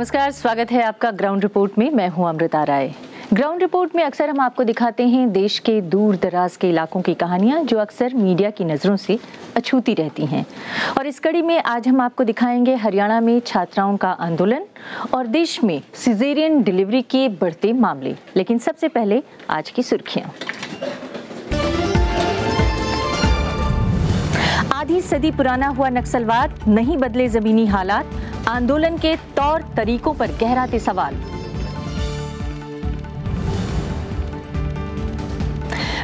नमस्कार, स्वागत है आपका ग्राउंड रिपोर्ट में। मैं हूं अमृता राय। ग्राउंड रिपोर्ट में अक्सर हम आपको दिखाते हैं देश के दूर दराज के इलाकों की कहानियां जो अक्सर मीडिया की नज़रों से अछूती रहती हैं। और इस कड़ी में आज हम आपको दिखाएंगे हरियाणा में छात्राओं का आंदोलन और देश में सिजेरियन डिलीवरी के बढ़ते मामले। लेकिन सबसे पहले आज की सुर्खियां। आधी सदी पुराना हुआ नक्सलवाद, नहीं बदले जमीनी हालात, आंदोलन के तौर तरीकों पर गहराते सवाल।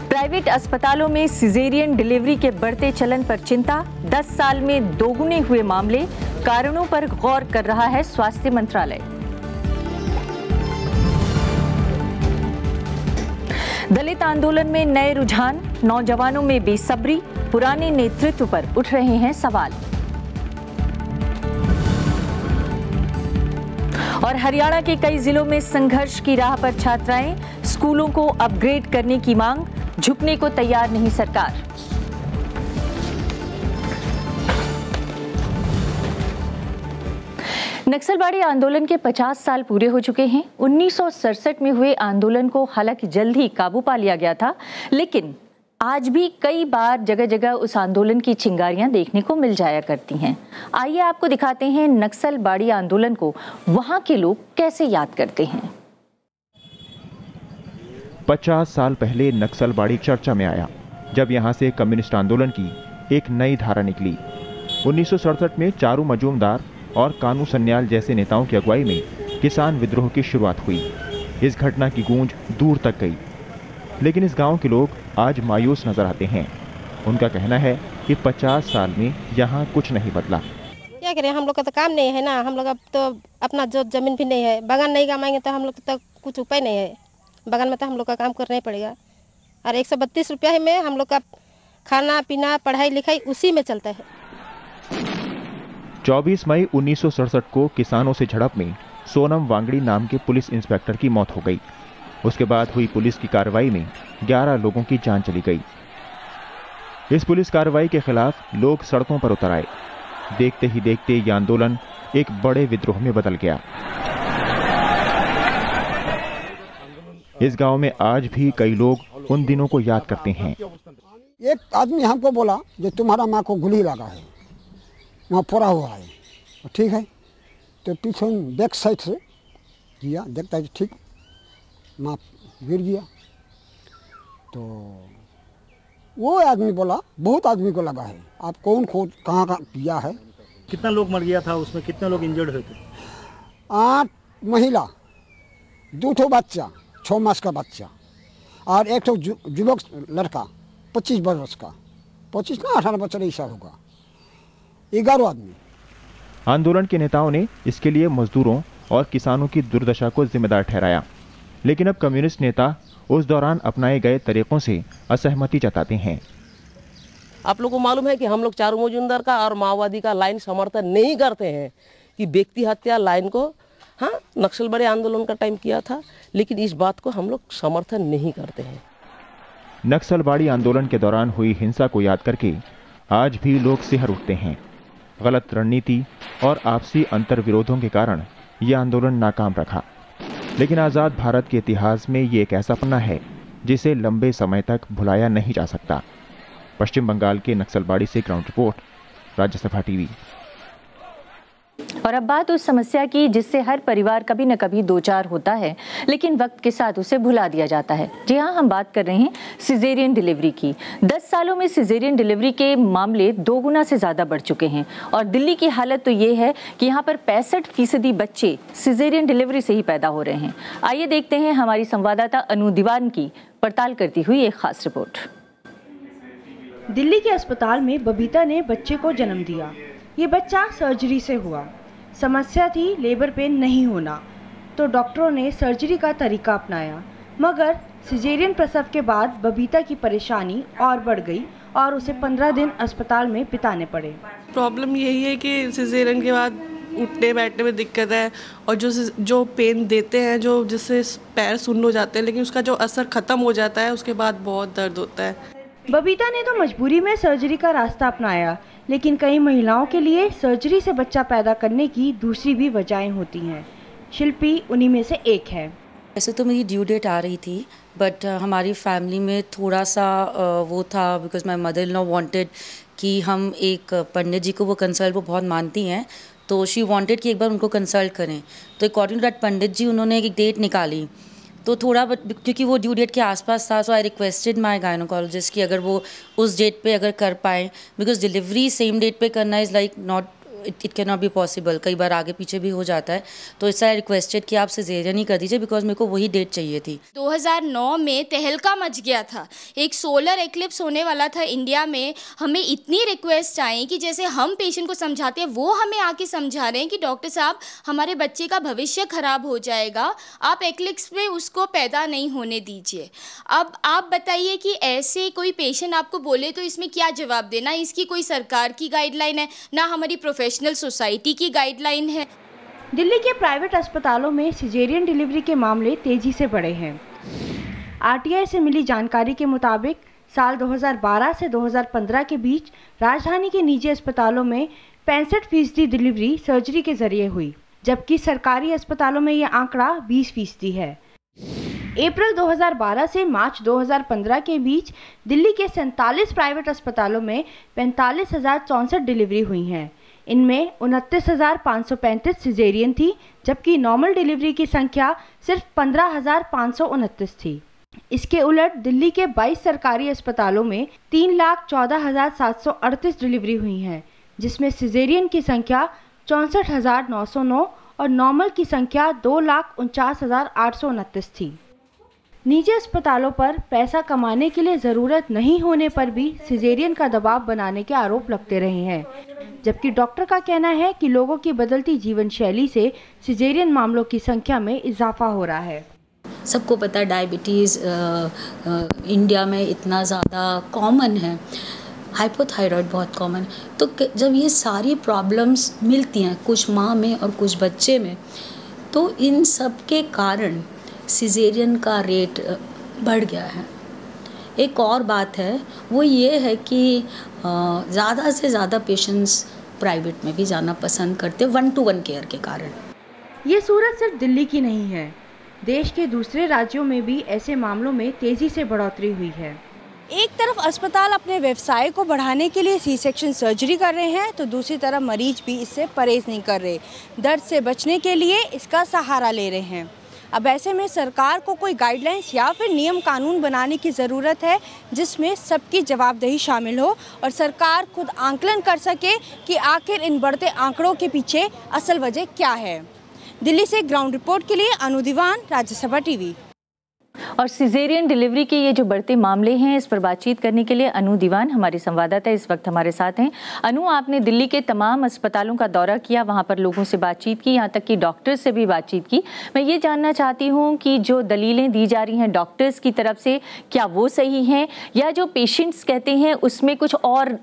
प्राइवेट अस्पतालों में सिजेरियन डिलीवरी के बढ़ते चलन पर चिंता, 10 साल में दोगुने हुए मामले, कारणों पर गौर कर रहा है स्वास्थ्य मंत्रालय। दलित आंदोलन में नए रुझान, नौजवानों में बेसब्री, पुराने नेतृत्व पर उठ रहे हैं सवाल। और हरियाणा के कई जिलों में संघर्ष की राह पर छात्राएं, स्कूलों को अपग्रेड करने की मांग, झुकने को तैयार नहीं सरकार। नक्सलवाड़ी आंदोलन के 50 साल पूरे हो चुके हैं। 1967 में हुए आंदोलन को हालांकि जल्द ही काबू पा लिया गया था, लेकिन आज भी कई बार जगह जगह उस आंदोलन की चिंगारियां देखने को मिल जाया करती हैं। आइए आपको दिखाते हैं नक्सलबाड़ी आंदोलन को वहां के लोग कैसे याद करते हैं। 50 साल पहले नक्सलबाड़ी चर्चा में आया जब यहां से कम्युनिस्ट आंदोलन की एक नई धारा निकली। 1967 में चारू मजूमदार और कानू सन्याल जैसे नेताओं की अगुवाई में किसान विद्रोह की शुरुआत हुई। इस घटना की गूंज दूर तक गई, लेकिन इस गांव के लोग आज मायूस नजर आते हैं। उनका कहना है कि 50 साल में यहाँ कुछ नहीं बदला। क्या करें, हम लोग का तो काम नहीं है ना। हम लोग अब तो अपना जो जमीन भी नहीं है, बागान नहीं कमाएंगे तो हम लोग तो कुछ उपाय नहीं है। बागान में तो हम लोग का काम करना ही पड़ेगा। और 132 रुपया में हम लोग का खाना पीना पढ़ाई लिखाई उसी में चलता है। 24 मई 1967 को किसानों से झड़प में सोनम वांगड़ी नाम के पुलिस इंस्पेक्टर की मौत हो गई। उसके बाद हुई पुलिस की कार्रवाई में 11 लोगों की जान चली गई। इस पुलिस कार्रवाई के खिलाफ लोग सड़कों पर उतर आए। देखते ही देखते ये आंदोलन एक बड़े विद्रोह में बदल गया। इस गांव में आज भी कई लोग उन दिनों को याद करते हैं। एक आदमी हमको बोला जो तुम्हारा माँ को गोली लगा है, वहाँ फोड़ा हुआ है, ठीक है। तो पीछे बैक साइड से किया, देखता है ठीक माँ गिर गया। तो वो आदमी बोला बहुत आदमी को लगा है, आप कौन खोज कहाँ किया है। कितना लोग मर गया था उसमें, कितने लोग इंजर्ड हुए थे? 8 महिला, 2 बच्चा, 6 मास का बच्चा और 1 युवक लड़का 25 वर्ष का, 25 ना 18 बच्चा ऐसा होगा, 11 आदमी। आंदोलन के नेताओं ने इसके लिए मजदूरों और किसानों की दुर्दशा को जिम्मेदार ठहराया, लेकिन अब कम्युनिस्ट नेता उस दौरान अपनाए गए तरीकों से असहमति जताते हैं। आप लोगों को मालूम है कि हम लोग चारू मजूमदार का और माओवादी का लाइन समर्थन नहीं करते हैं कि व्यक्ति हत्या लाइन को, हाँ नक्सलबाड़ी आंदोलन का टाइम किया था, लेकिन इस बात को हम लोग समर्थन नहीं करते हैं। नक्सलबाड़ी आंदोलन के दौरान हुई हिंसा को याद करके आज भी लोग सिहर उठते हैं। गलत रणनीति और आपसी अंतर विरोधों के कारण ये आंदोलन नाकाम रखा, लेकिन आज़ाद भारत के इतिहास में ये एक ऐसा पन्ना है जिसे लंबे समय तक भुलाया नहीं जा सकता। पश्चिम बंगाल के नक्सलबाड़ी से ग्राउंड रिपोर्ट, राज्यसभा टीवी। और अब बात उस समस्या की जिससे हर परिवार कभी न कभी दो चार होता है, लेकिन वक्त के साथ उसे भुला दिया जाता है। जी हाँ, हम बात कर रहे हैं सिजेरियन डिलीवरी की। 10 सालों में सिजेरियन डिलीवरी के मामले 2 गुना से ज़्यादा बढ़ चुके हैं और दिल्ली की हालत तो ये है कि यहाँ पर 65% बच्चे सिजेरियन डिलीवरी से ही पैदा हो रहे हैं। आइए देखते हैं हमारी संवाददाता अनु दीवान की पड़ताल करती हुई एक खास रिपोर्ट। दिल्ली के अस्पताल में बबीता ने बच्चे को जन्म दिया। ये बच्चा सर्जरी से हुआ। समस्या थी लेबर पेन नहीं होना, तो डॉक्टरों ने सर्जरी का तरीका अपनाया, मगर सिजेरियन प्रसव के बाद बबीता की परेशानी और बढ़ गई और उसे 15 दिन अस्पताल में बिताने पड़े। प्रॉब्लम यही है कि सिजेरियन के बाद उठने बैठने में दिक्कत है और जो पेन देते हैं, जो जिससे पैर सुन्न हो जाते हैं, लेकिन उसका जो असर ख़त्म हो जाता है उसके बाद बहुत दर्द होता है। बबीता ने तो मजबूरी में सर्जरी का रास्ता अपनाया, लेकिन कई महिलाओं के लिए सर्जरी से बच्चा पैदा करने की दूसरी भी वजहें होती हैं। शिल्पी उन्हीं में से एक है। वैसे तो मेरी ड्यू डेट आ रही थी, बट हमारी फैमिली में थोड़ा सा वो था, because my mother in law wanted कि हम एक पंडित जी को वो कंसल्ट, वो बहुत मानती हैं, तो शी वांटेड कि एक बार उनको कंसल्ट करें। तो अकॉर्डिंग टू दैट पंडित जी उन्होंने एक डेट निकाली, तो थोड़ा क्योंकि वो ड्यू डेट के आसपास था, सो आई रिक्वेस्टेड माय गायनोकोलॉजिस्ट कि अगर वो उस डेट पे अगर कर पाए, बिकॉज डिलीवरी सेम डेट पे करना is like not, it can not be possible, कई बार आगे पीछे भी हो जाता है। तो इससे आई रिक्वेस्टेड कि आप सिजेरियन ही कर दीजिए, बिकॉज मेरे को वही डेट चाहिए थी। 2009 में तहलका मच गया था, एक सोलर एक्लिप्स होने वाला था इंडिया में। हमें इतनी रिक्वेस्ट आई कि जैसे हम पेशेंट को समझाते हैं, वो हमें आके समझा रहे हैं कि डॉक्टर साहब हमारे बच्चे का भविष्य खराब हो जाएगा, आप एक्लिप्स में उसको पैदा नहीं होने दीजिए। अब आप बताइए कि ऐसे कोई पेशेंट आपको बोले तो इसमें क्या जवाब देना। इसकी कोई सरकार की गाइडलाइन है ना हमारी प्रोफेशनल सोसाइटी की गाइडलाइन है। दिल्ली के प्राइवेट अस्पतालों में सिजेरियन डिलीवरी के मामले तेजी से बढ़े हैं। आरटीआई से मिली जानकारी के मुताबिक साल 2012 से 2015 के बीच राजधानी के निजी अस्पतालों में 65% डिलीवरी सर्जरी के जरिए हुई, जबकि सरकारी अस्पतालों में यह आंकड़ा 20% है। अप्रैल 2012 से मार्च 2015 के बीच दिल्ली के 47 प्राइवेट अस्पतालों में 45,064 डिलीवरी हुई हैं। इनमें 29,535 सिजेरियन थी, जबकि नॉर्मल डिलीवरी की संख्या सिर्फ 15,529 थी। इसके उलट दिल्ली के 22 सरकारी अस्पतालों में 3,14,738 डिलीवरी हुई हैं, जिसमें सिजेरियन की संख्या 64,909 और नॉर्मल की संख्या 2,49,829 थी। निजी अस्पतालों पर पैसा कमाने के लिए ज़रूरत नहीं होने पर भी सिजेरियन का दबाव बनाने के आरोप लगते रहे हैं, जबकि डॉक्टर का कहना है कि लोगों की बदलती जीवन शैली से सिजेरियन मामलों की संख्या में इजाफा हो रहा है। सबको पता है डायबिटीज़ इंडिया में इतना ज़्यादा कॉमन है, हाइपोथायराइड बहुत कॉमन। तो जब ये सारी प्रॉब्लम्स मिलती हैं कुछ माँ में और कुछ बच्चे में, तो इन सब के कारण सिजेरियन का रेट बढ़ गया है। एक और बात है, वो ये है कि ज़्यादा से ज़्यादा पेशेंट्स प्राइवेट में भी जाना पसंद करते 1-to-1 केयर के कारण। ये सूरत सिर्फ दिल्ली की नहीं है, देश के दूसरे राज्यों में भी ऐसे मामलों में तेज़ी से बढ़ोतरी हुई है। एक तरफ अस्पताल अपने व्यवसाय को बढ़ाने के लिए सी सेक्शन सर्जरी कर रहे हैं, तो दूसरी तरफ मरीज भी इससे परहेज नहीं कर रहे, दर्द से बचने के लिए इसका सहारा ले रहे हैं। अब ऐसे में सरकार को कोई गाइडलाइंस या फिर नियम कानून बनाने की ज़रूरत है, जिसमें सबकी जवाबदेही शामिल हो और सरकार खुद आंकलन कर सके कि आखिर इन बढ़ते आंकड़ों के पीछे असल वजह क्या है। दिल्ली से ग्राउंड रिपोर्ट के लिए अनु दीवान, राज्यसभा टीवी। और सिजेरियन डिलीवरी के ये जो बढ़ते मामले हैं, इस पर बातचीत करने के लिए अनु दीवान हमारे संवाददाता इस वक्त हमारे साथ हैं। अनु, आपने दिल्ली के तमाम अस्पतालों का दौरा किया, वहाँ पर लोगों से बातचीत की, यहाँ तक कि डॉक्टर्स से भी बातचीत की। मैं ये जानना चाहती हूँ कि जो दलीलें दी जा रही हैं डॉक्टर्स की तरफ से, क्या वो सही हैं या जो पेशेंट्स कहते हैं उसमें कुछ और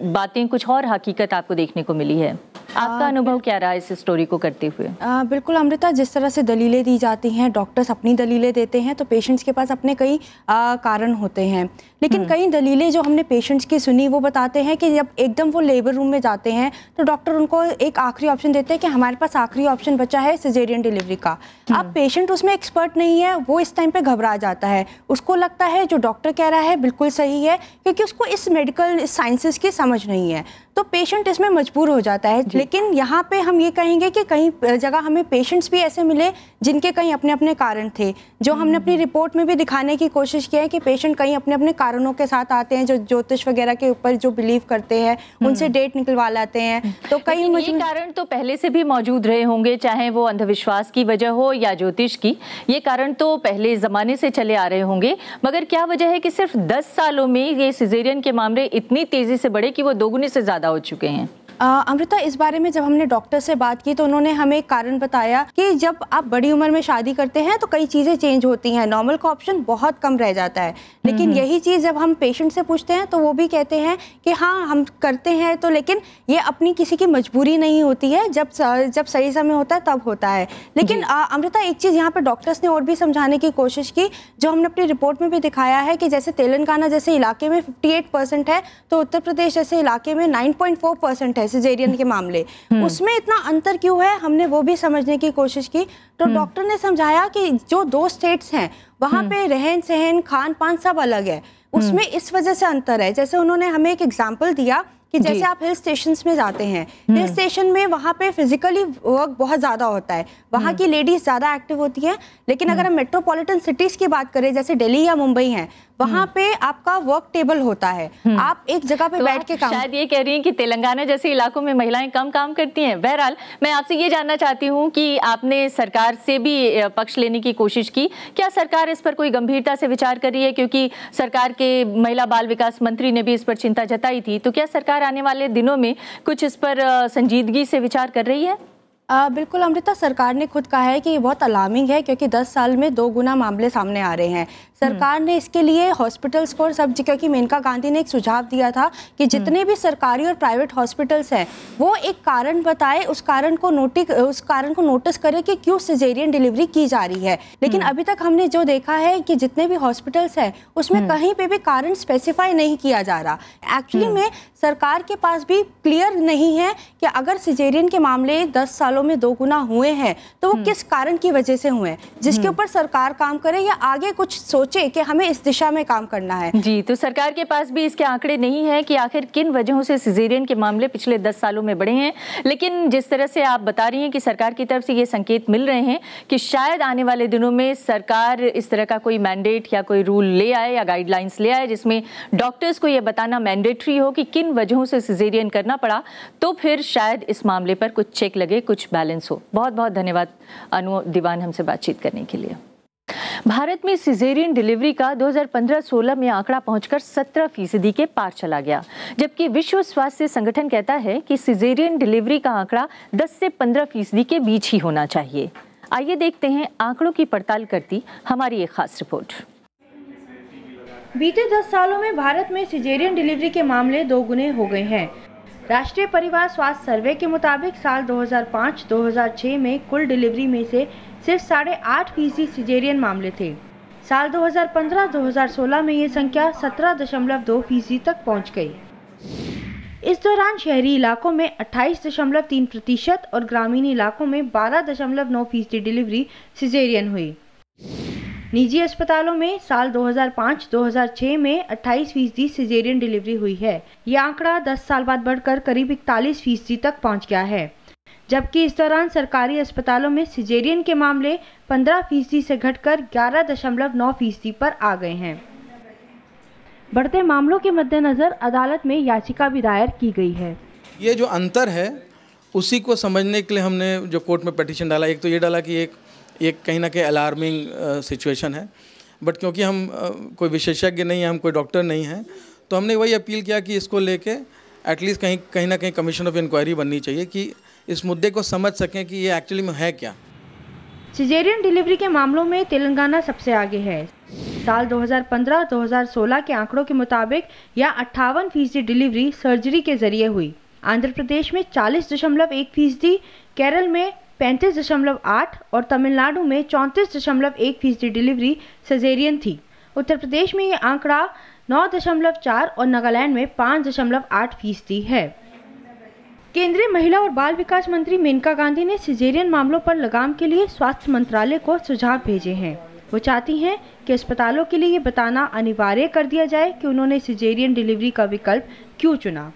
बातें, कुछ और हकीकत आपको देखने को मिली है? आपका अनुभव क्या रहा इस स्टोरी को करते हुए? बिल्कुल अमृता, जिस तरह से दलीलें दी जाती हैं, डॉक्टर्स अपनी दलीलें देते हैं, तो पेशेंट्स के पास अपने कई कारण होते हैं, लेकिन कई दलीलें जो हमने पेशेंट्स की सुनी वो बताते हैं कि जब एकदम वो लेबर रूम में जाते हैं तो डॉक्टर उनको एक आखिरी ऑप्शन देते हैं कि हमारे पास आखिरी ऑप्शन बचा है सिजेरियन डिलीवरी का। अब पेशेंट उसमें एक्सपर्ट नहीं है, वो इस टाइम पे घबरा जाता है, उसको लगता है जो डॉक्टर कह रहा है बिल्कुल सही है, क्योंकि उसको इस मेडिकल साइंसेस की समझ नहीं है, तो पेशेंट इसमें मजबूर हो जाता है। लेकिन यहाँ पे हम ये कहेंगे कि कहीं जगह हमें पेशेंट्स भी ऐसे मिले जिनके कहीं अपने अपने कारण थे, जो हमने अपनी रिपोर्ट में भी दिखाने की कोशिश की है कि पेशेंट कहीं अपने अपने कारणों के साथ आते हैं, जो ज्योतिष वगैरह के ऊपर जो बिलीव करते हैं उनसे डेट निकलवा लाते हैं। तो कई ये कारण तो पहले से भी मौजूद रहे होंगे, चाहे वो अंधविश्वास की वजह हो या ज्योतिष की, ये कारण तो पहले ज़माने से चले आ रहे होंगे, मगर क्या वजह है कि सिर्फ 10 सालों में ये सिजेरियन के मामले इतनी तेज़ी से बढ़े कि वो दोगुने से ज़्यादा हो चुके हैं? अमृता, इस बारे में जब हमने डॉक्टर से बात की तो उन्होंने हमें एक कारण बताया कि जब आप बड़ी उम्र में शादी करते हैं तो कई चीज़ें चेंज होती हैं, नॉर्मल का ऑप्शन बहुत कम रह जाता है, लेकिन यही चीज़ जब हम पेशेंट से पूछते हैं तो वो भी कहते हैं कि हाँ हम करते हैं, तो लेकिन ये अपनी किसी की मजबूरी नहीं होती है, जब सही समय होता है तब होता है। लेकिन अमृता, एक चीज़ यहाँ पर डॉक्टर्स ने और भी समझाने की कोशिश की, जो हमने अपनी रिपोर्ट में भी दिखाया है कि जैसे तेलंगाना जैसे इलाके में 58% है, तो उत्तर प्रदेश जैसे इलाके में 9.4% है सिजेरियन के मामले, उसमें इतना अंतर क्यों है, हमने वो भी समझने की कोशिश की। तो डॉक्टर ने समझाया कि जो 2 स्टेट्स हैं वहाँ पे रहन सहन खान पान सब अलग है, उसमें इस वजह से अंतर है। जैसे उन्होंने हमें एक एग्जाम्पल दिया कि जैसे आप हिल स्टेशंस में जाते हैं, हिल स्टेशन में वहाँ पे फिजिकली वर्क बहुत ज़्यादा होता है, वहाँ की लेडीज ज़्यादा एक्टिव होती हैं। लेकिन अगर हम मेट्रोपॉलिटन सिटीज़ की बात करें जैसे दिल्ली या मुंबई हैं, वहाँ पे आपका वर्क टेबल होता है, आप एक जगह पे बैठ के काम। शायद ये कह रही हैं कि तेलंगाना जैसे इलाकों में महिलाएं कम काम करती हैं। बहरहाल मैं आपसे ये जानना चाहती हूँ कि आपने सरकार से भी पक्ष लेने की कोशिश की, क्या सरकार इस पर कोई गंभीरता से विचार कर रही है? क्योंकि सरकार के महिला बाल विकास मंत्री ने भी इस पर चिंता जताई थी, तो क्या सरकार आने वाले दिनों में कुछ इस पर संजीदगी से विचार कर रही है? बिल्कुल अमृता, सरकार ने खुद कहा है कि ये बहुत अलार्मिंग है क्योंकि 10 साल में 2 गुना मामले सामने आ रहे हैं। सरकार ने इसके लिए हॉस्पिटल्स को सब, क्योंकि मेनका गांधी ने एक सुझाव दिया था कि जितने भी सरकारी और प्राइवेट हॉस्पिटल्स हैं वो एक कारण बताए, उस कारण को नोटिस करे कि क्यों सिजेरियन डिलीवरी की जा रही है। लेकिन अभी तक हमने जो देखा है कि जितने भी हॉस्पिटल्स हैं उसमें कहीं पे भी कारण स्पेसिफाई नहीं किया जा रहा। एक्चुअली में सरकार के पास भी क्लियर नहीं है कि अगर सिजेरियन के मामले 10 सालों में 2 गुना हुए हैं तो वो किस कारण की वजह से हुए हैं, जिसके ऊपर सरकार काम करे या आगे कुछ सोचे कि हमें इस दिशा में काम करना है। जी, तो सरकार के पास भी इसके आंकड़े नहीं है कि आखिर किन वजहों से सिजेरियन के मामले पिछले 10 सालों में बढ़े हैं। लेकिन जिस तरह से आप बता रही हैं कि सरकार की तरफ से ये संकेत मिल रहे हैं कि शायद आने वाले दिनों में सरकार इस तरह का कोई मैंडेट या कोई रूल ले आए या गाइडलाइंस ले आए जिसमें डॉक्टर्स को ये बताना मैंडेटरी हो कि किन वजहों से सिजेरियन करना पड़ा, तो फिर शायद इस मामले पर कुछ चेक लगे, कुछ बैलेंस हो। बहुत बहुत धन्यवाद अनु दीवान हमसे बातचीत करने के लिए। भारत में सिजेरियन डिलीवरी का 2015-16 में आंकड़ा पहुंचकर 17% के पार चला गया, जबकि विश्व स्वास्थ्य संगठन कहता है कि सिजेरियन डिलीवरी का आंकड़ा 10 से 15% के बीच ही होना चाहिए। आइए देखते हैं आंकड़ों की पड़ताल करती हमारी एक खास रिपोर्ट। बीते 10 सालों में भारत में सिजेरियन डिलीवरी के मामले 2 गुने हो गए हैं। राष्ट्रीय परिवार स्वास्थ्य सर्वे के मुताबिक साल 2005-2006 में कुल डिलीवरी में से सिर्फ 8.5% सिजेरियन मामले थे। साल 2015-2016 में ये संख्या 17.2% तक पहुंच गई। इस दौरान शहरी इलाकों में 28.3% और ग्रामीण इलाकों में 12.9% डिलीवरी सिजेरियन हुई। निजी अस्पतालों में साल 2005-2006 में 28% सिजेरियन डिलीवरी हुई है। ये आंकड़ा 10 साल बाद बढ़कर करीब 41% तक पहुंच गया है, जबकि इस दौरान सरकारी अस्पतालों में सिजेरियन के मामले 15% से घटकर 11.9% पर आ गए हैं। बढ़ते मामलों के मद्देनजर अदालत में याचिका भी दायर की गई है। ये जो अंतर है उसी को समझने के लिए हमने जो कोर्ट में पिटीशन डाला, एक तो ये डाला कि एक कहीं ना कहीं अलार्मिंग सिचुएशन है, बट क्योंकि हम कोई विशेषज्ञ नहीं हैं, हम कोई डॉक्टर नहीं हैं, तो हमने वही अपील किया कि इसको लेके एटलीस्ट कहीं ना कहीं कमीशन ऑफ इंक्वायरी बननी चाहिए कि इस मुद्दे को समझ सकें कि ये एक्चुअली में है क्या। सिजेरियन डिलीवरी के मामलों में तेलंगाना सबसे आगे है। साल 2015-2016 के आंकड़ों के मुताबिक यह 58% डिलीवरी सर्जरी के जरिए हुई। आंध्र प्रदेश में 40.1%, केरल में 35.8% और तमिलनाडु में 34.1% डिलीवरी सिजेरियन थी। उत्तर प्रदेश में यह आंकड़ा 9.4% और नागालैंड में 5.8% है। केंद्रीय महिला और बाल विकास मंत्री मेनका गांधी ने सिजेरियन मामलों पर लगाम के लिए स्वास्थ्य मंत्रालय को सुझाव भेजे हैं। वो चाहती हैं कि अस्पतालों के लिए ये बताना अनिवार्य कर दिया जाए कि उन्होंने सिजेरियन डिलीवरी का विकल्प क्यों चुना,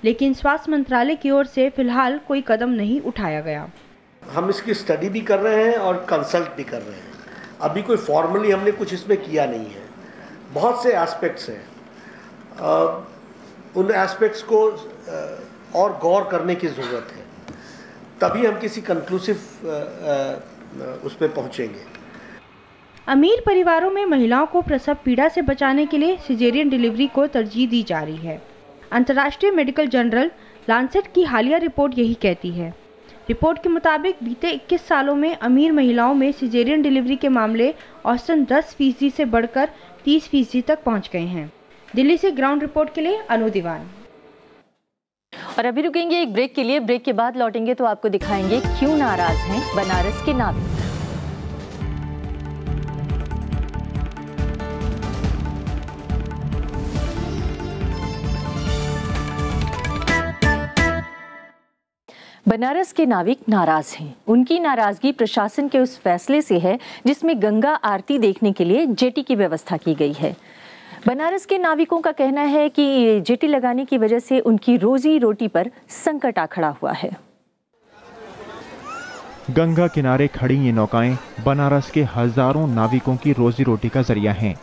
लेकिन स्वास्थ्य मंत्रालय की ओर से फिलहाल कोई कदम नहीं उठाया गया। हम इसकी स्टडी भी कर रहे हैं और कंसल्ट भी कर रहे हैं। अभी कोई फॉर्मली हमने कुछ इसमें किया नहीं है। बहुत से एस्पेक्ट्स हैं, उन एस्पेक्ट्स को और गौर करने की ज़रूरत है, तभी हम किसी कंक्लूसिव उस पर पहुँचेंगे। अमीर परिवारों में महिलाओं को प्रसव पीड़ा से बचाने के लिए सिजेरियन डिलीवरी को तरजीह दी जा रही है। अंतर्राष्ट्रीय मेडिकल जर्नल लांसेट की हालिया रिपोर्ट यही कहती है। रिपोर्ट के मुताबिक बीते 21 सालों में अमीर महिलाओं में सिजेरियन डिलीवरी के मामले औसतन 10% से बढ़कर 30% तक पहुंच गए हैं। दिल्ली से ग्राउंड रिपोर्ट के लिए अनु दीवान। और अभी रुकेंगे एक ब्रेक के लिए। ब्रेक के बाद लौटेंगे तो आपको दिखाएंगे क्यों नाराज हैं बनारस के नाविक। बनारस के नाविक नाराज हैं। उनकी नाराजगी प्रशासन के उस फैसले से है जिसमें गंगा आरती देखने के लिए जेटी की व्यवस्था की गई है। बनारस के नाविकों का कहना है कि जेटी लगाने की वजह से उनकी रोजी रोटी पर संकट आ खड़ा हुआ है। गंगा किनारे खड़ी ये नौकाएं बनारस के हजारों नाविकों की रोजी रोटी का जरिया हैं,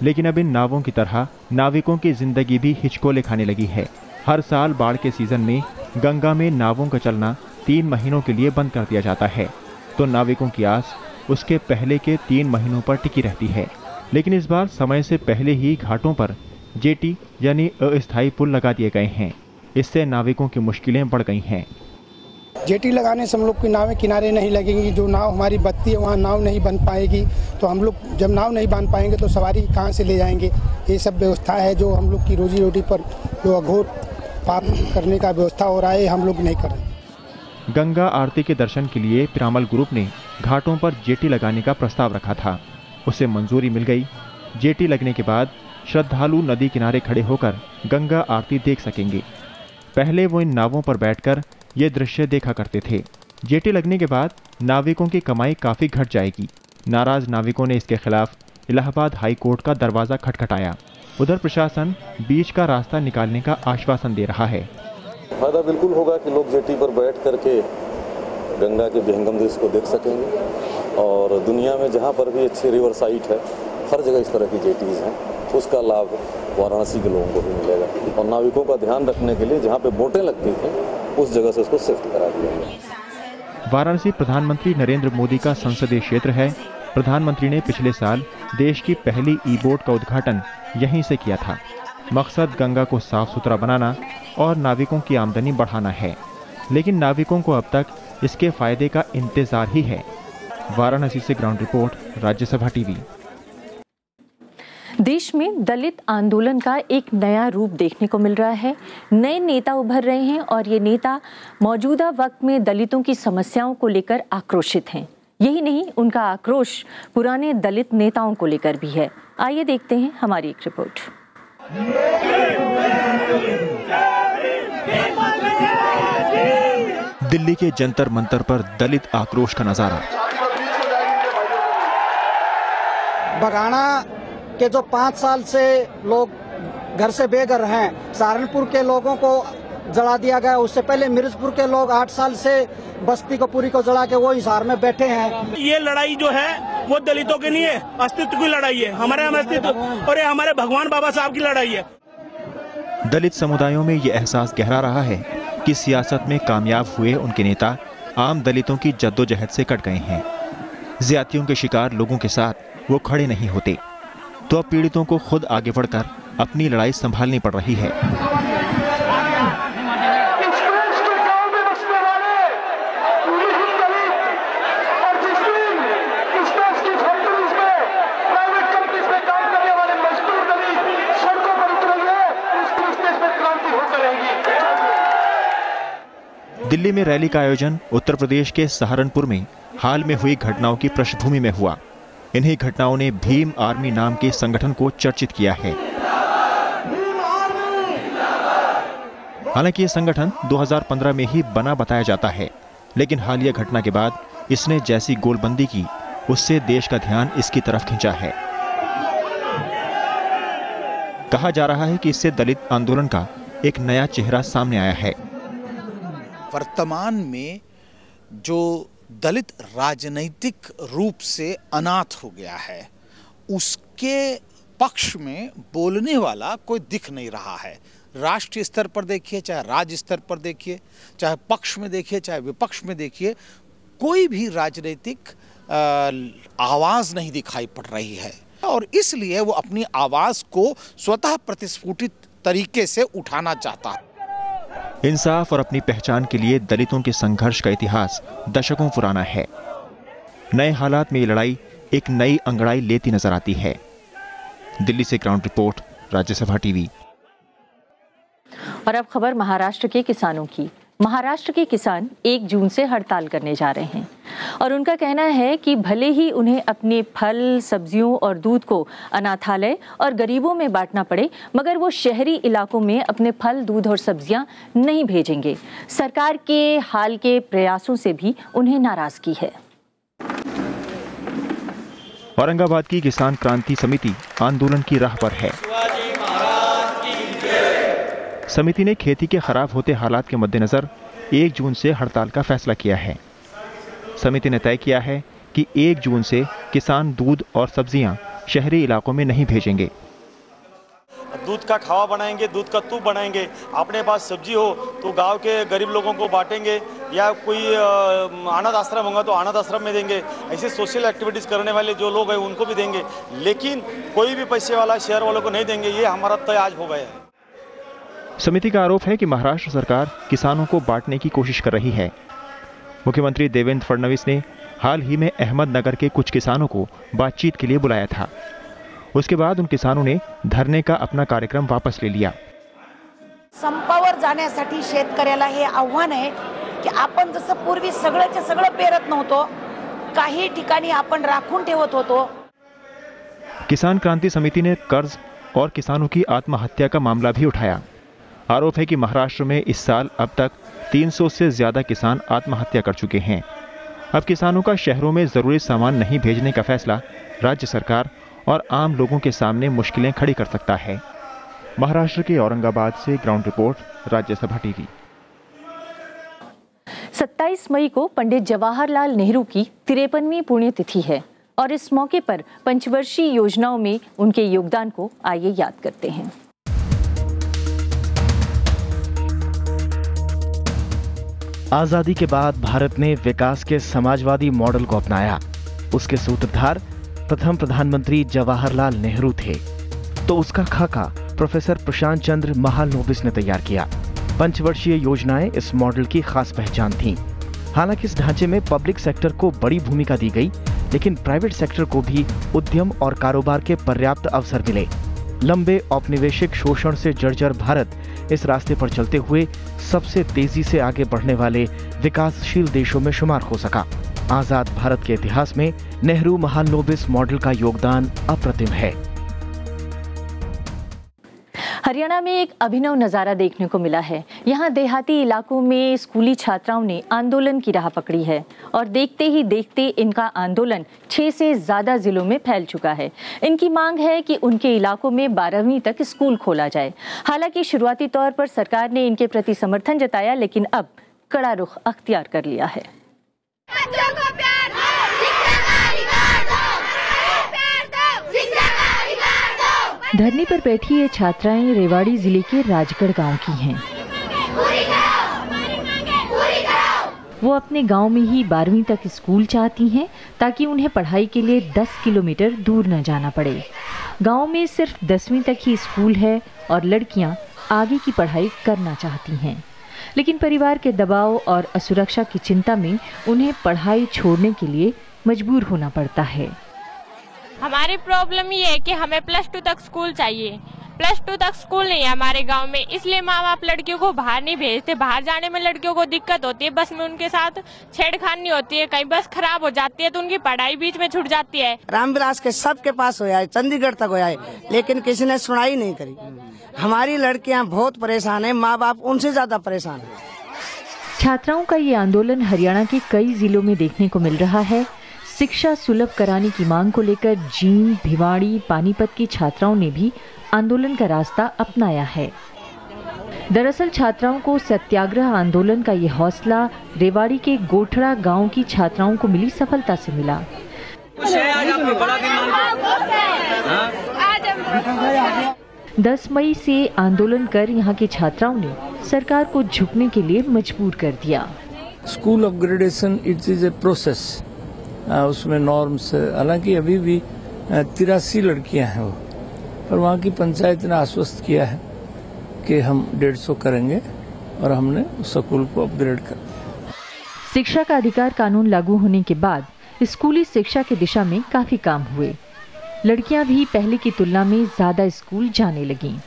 लेकिन अब इन नावों की तरह नाविकों की जिंदगी भी हिचकोले खाने लगी है। हर साल बाढ़ के सीजन में गंगा में नावों का चलना 3 महीनों के लिए बंद कर दिया जाता है, तो नाविकों की आस उसके पहले के 3 महीनों पर टिकी रहती है। लेकिन इस बार समय से पहले ही घाटों पर जेटी यानी अस्थायी पुल लगा दिए गए हैं। इससे नाविकों की मुश्किलें बढ़ गई हैं। जेटी लगाने से हम लोग की नावें किनारे नहीं लगेंगी, जो नाव हमारी बत्ती है वहाँ नाव नहीं बन पाएगी, तो हम लोग जब नाव नहीं बन पाएंगे तो सवारी कहाँ से ले जाएंगे। ये सब व्यवस्था है जो हम लोग की रोजी रोटी पर जो अघोर पाप करने का व्यवस्था हो रहा है, हम लोग नहीं कर रहे। गंगा आरती के दर्शन के लिए पिरामल ग्रुप ने घाटों पर जेटी लगाने का प्रस्ताव रखा था, उसे मंजूरी मिल गई। जेटी लगने के बाद श्रद्धालु नदी किनारे खड़े होकर गंगा आरती देख सकेंगे। पहले वो इन नावों पर बैठकर ये दृश्य देखा करते थे। जेटी लगने के बाद नाविकों की कमाई काफी घट जाएगी। नाराज नाविकों ने इसके खिलाफ इलाहाबाद हाई कोर्ट का दरवाजा खटखटाया। उधर प्रशासन बीच का रास्ता निकालने का आश्वासन दे रहा है। फायदा बिल्कुल होगा कि लोग जेटी पर बैठ करके गंगा के विहंगम दृश्य को देख सकेंगे, और दुनिया में जहाँ पर भी अच्छे रिवर साइट है हर जगह इस तरह की जेटीज हैं, उसका लाभ वाराणसी के लोगों को भी मिलेगा। और नाविकों का ध्यान रखने के लिए जहाँ पे बोटें लगती थी उस जगह से उसको शिफ्ट करा दिया गया। वाराणसी प्रधानमंत्री नरेंद्र मोदी का संसदीय क्षेत्र है। प्रधानमंत्री ने पिछले साल देश की पहली ई बोट का उद्घाटन यहीं से किया था। मकसद गंगा को साफ सुथरा बनाना और नाविकों की आमदनी बढ़ाना है, लेकिन नाविकों को अब तक इसके फायदे का इंतजार ही है। वाराणसी से ग्राउंड रिपोर्ट, राज्यसभा टीवी। देश में दलित आंदोलन का एक नया रूप देखने को मिल रहा है। नए नेता उभर रहे हैं और ये नेता मौजूदा वक्त में दलितों की समस्याओं को लेकर आक्रोशित हैं। यही नहीं, उनका आक्रोश पुराने दलित नेताओं को लेकर भी है। आइए देखते हैं हमारी एक रिपोर्ट। दिल्ली के जंतर मंतर पर दलित आक्रोश का नजारा। बगाना के जो 5 साल से लोग घर से बेघर हैं, सहारनपुर के लोगों को जला दिया गया। उससे पहले मिर्जपुर के लोग 8 साल से बस्ती को पूरी को जला के वो हिसार में बैठे हैं। ये लड़ाई जो है वो दलितों की नहीं है, अस्तित्व की लड़ाई है, हमारे अस्तित्व और ये हमारे भगवान बाबा साहब की लड़ाई है। दलित समुदायों में ये एहसास गहरा रहा है कि सियासत में कामयाब हुए उनके नेता आम दलितों की जद्दोजहद से कट गए हैं। ज्यादतियों के शिकार लोगों के साथ वो खड़े नहीं होते, तो अब पीड़ितों को खुद आगे बढ़कर अपनी लड़ाई संभालनी पड़ रही है। दिल्ली में रैली का आयोजन उत्तर प्रदेश के सहारनपुर में हाल में हुई घटनाओं की पृष्ठभूमि में हुआ। इन्हीं घटनाओं ने भीम आर्मी नाम के संगठन को चर्चित किया है। हालांकि ये संगठन 2015 में ही बना बताया जाता है, लेकिन हालिया घटना के बाद इसने जैसी गोलबंदी की, उससे देश का ध्यान इसकी तरफ खींचा है। कहा जा रहा है कि इससे दलित आंदोलन का एक नया चेहरा सामने आया है। वर्तमान में जो दलित राजनीतिक रूप से अनाथ हो गया है, उसके पक्ष में बोलने वाला कोई दिख नहीं रहा है। राष्ट्रीय स्तर पर देखिए, चाहे राज्य स्तर पर देखिए, चाहे पक्ष में देखिए, चाहे विपक्ष में देखिए, कोई भी राजनीतिक आवाज़ नहीं दिखाई पड़ रही है, और इसलिए वो अपनी आवाज़ को स्वतः प्रतिस्फुटित तरीके से उठाना चाहता है। इंसाफ और अपनी पहचान के लिए दलितों के संघर्ष का इतिहास दशकों पुराना है। नए हालात में ये लड़ाई एक नई अंगड़ाई लेती नजर आती है। दिल्ली से ग्राउंड रिपोर्ट, राज्यसभा टीवी। और अब खबर महाराष्ट्र के किसानों की। महाराष्ट्र के किसान 1 जून से हड़ताल करने जा रहे हैं और उनका कहना है कि भले ही उन्हें अपने फल, सब्जियों और दूध को अनाथालय और गरीबों में बांटना पड़े, मगर वो शहरी इलाकों में अपने फल, दूध और सब्जियां नहीं भेजेंगे। सरकार के हाल के प्रयासों से भी उन्हें नाराजगी है। औरंगाबाद की किसान क्रांति समिति आंदोलन की राह पर है। समिति ने खेती के खराब होते हालात के मद्देनजर 1 जून से हड़ताल का फैसला किया है। समिति ने तय किया है कि 1 जून से किसान दूध और सब्जियां शहरी इलाकों में नहीं भेजेंगे। दूध का खावा बनाएंगे, दूध का तूप बनाएंगे, अपने पास सब्जी हो तो गांव के गरीब लोगों को बांटेंगे, या कोई अनाथ आश्रम होगा तो अनाथ आश्रम में देंगे। ऐसे सोशल एक्टिविटीज़ करने वाले जो लोग हैं उनको भी देंगे, लेकिन कोई भी पैसे वाला शहर वालों को नहीं देंगे। ये हमारा तय आज हो गया है। समिति का आरोप है कि महाराष्ट्र सरकार किसानों को बांटने की कोशिश कर रही है। मुख्यमंत्री देवेंद्र फडणवीस ने हाल ही में अहमदनगर के कुछ किसानों को बातचीत के लिए बुलाया था। उसके बाद उन किसानों ने धरने का अपना कार्यक्रम वापस ले लिया। संपावर जाण्यासाठी शेतकऱ्याला हे आव्हान आहे की आपण जसं पूर्वी सगळ्याचे सगळं पेरत नव्हतो, काही ठिकाणी आपण राखून ठेवत होतो। किसान क्रांति समिति ने कर्ज और किसानों की आत्महत्या का मामला भी उठाया। आरोप है कि महाराष्ट्र में इस साल अब तक 300 से ज्यादा किसान आत्महत्या कर चुके हैं। अब किसानों का शहरों में जरूरी सामान नहीं भेजने का फैसला राज्य सरकार और आम लोगों के सामने मुश्किलें खड़ी कर सकता है। महाराष्ट्र के औरंगाबाद से ग्राउंड रिपोर्ट, राज्यसभा टीवी। 27 मई को पंडित जवाहरलाल नेहरू की 53वीं पुण्यतिथि है और इस मौके पर पंचवर्षीय योजनाओं में उनके योगदान को आइए याद करते हैं। आजादी के बाद भारत ने विकास के समाजवादी मॉडल को अपनाया। उसके सूत्रधार प्रथम प्रधानमंत्री जवाहरलाल नेहरू थे, तो उसका खाका प्रोफेसर प्रशांत चंद्र महालनोबिस ने तैयार किया। पंचवर्षीय योजनाएं इस मॉडल की खास पहचान थीं। हालांकि इस ढांचे में पब्लिक सेक्टर को बड़ी भूमिका दी गई, लेकिन प्राइवेट सेक्टर को भी उद्यम और कारोबार के पर्याप्त अवसर मिले। लंबे औपनिवेशिक शोषण से जर्जर भारत इस रास्ते पर चलते हुए सबसे तेजी से आगे बढ़ने वाले विकासशील देशों में शुमार हो सका। आजाद भारत के इतिहास में नेहरू महालनोबिस मॉडल का योगदान अप्रतिम है। हरियाणा में एक अभिनव नज़ारा देखने को मिला है। यहाँ देहाती इलाकों में स्कूली छात्राओं ने आंदोलन की राह पकड़ी है और देखते ही देखते इनका आंदोलन 6 से ज़्यादा जिलों में फैल चुका है। इनकी मांग है कि उनके इलाकों में 12वीं तक स्कूल खोला जाए। हालांकि शुरुआती तौर पर सरकार ने इनके प्रति समर्थन जताया, लेकिन अब कड़ा रुख अख्तियार कर लिया है। धरने पर बैठी ये छात्राएं रेवाड़ी जिले के राजगढ़ गांव की हैं। वो अपने गांव में ही 12वीं तक स्कूल चाहती हैं ताकि उन्हें पढ़ाई के लिए 10 किलोमीटर दूर न जाना पड़े। गांव में सिर्फ 10वीं तक ही स्कूल है और लड़कियां आगे की पढ़ाई करना चाहती हैं, लेकिन परिवार के दबाव और असुरक्षा की चिंता में उन्हें पढ़ाई छोड़ने के लिए मजबूर होना पड़ता है। हमारी प्रॉब्लम ये है कि हमें +2 तक स्कूल चाहिए। +2 तक स्कूल नहीं है हमारे गांव में, इसलिए माँ बाप लड़कियों को बाहर नहीं भेजते। बाहर जाने में लड़कियों को दिक्कत होती है, बस में उनके साथ छेड़खानी होती है, कहीं बस खराब हो जाती है तो उनकी पढ़ाई बीच में छूट जाती है। रामविलास के सबके पास होया है, चंडीगढ़ तक होया है, लेकिन किसी ने सुनाई नहीं करी। हमारी लड़कियाँ बहुत परेशान है, माँ बाप उनसे ज्यादा परेशान है। छात्राओं का ये आंदोलन हरियाणा के कई जिलों में देखने को मिल रहा है। शिक्षा सुलभ कराने की मांग को लेकर जींद, भिवाड़ी, पानीपत की छात्राओं ने भी आंदोलन का रास्ता अपनाया है। दरअसल छात्राओं को सत्याग्रह आंदोलन का ये हौसला रेवाड़ी के गोठड़ा गांव की छात्राओं को मिली सफलता से मिला। 10 मई से आंदोलन कर यहाँ की छात्राओं ने सरकार को झुकने के लिए मजबूर कर दिया। School upgradation it is a process, उसमें नॉर्म्स, हालांकि अभी भी 83 लड़कियां हैं वो, पर वहाँ की पंचायत ने आश्वस्त किया है कि हम 150 करेंगे और हमने उस स्कूल को अपग्रेड कर दिया। शिक्षा का अधिकार कानून लागू होने के बाद स्कूली शिक्षा की दिशा में काफी काम हुए। लड़कियां भी पहले की तुलना में ज्यादा स्कूल जाने लगीं।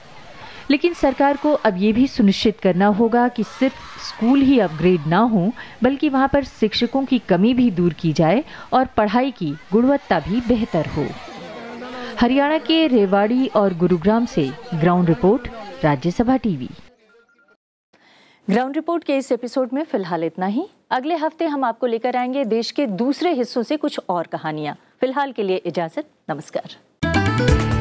लेकिन सरकार को अब ये भी सुनिश्चित करना होगा कि सिर्फ स्कूल ही अपग्रेड ना हो, बल्कि वहां पर शिक्षकों की कमी भी दूर की जाए और पढ़ाई की गुणवत्ता भी बेहतर हो। हरियाणा के रेवाड़ी और गुरुग्राम से ground report, Rajya Sabha TV. Ground report के इस एपिसोड में फिलहाल इतना ही। अगले हफ्ते हम आपको लेकर आएंगे देश के दूसरे हिस्सों से कुछ और कहानियां। फिलहाल के लिए इजाजत, नमस्कार।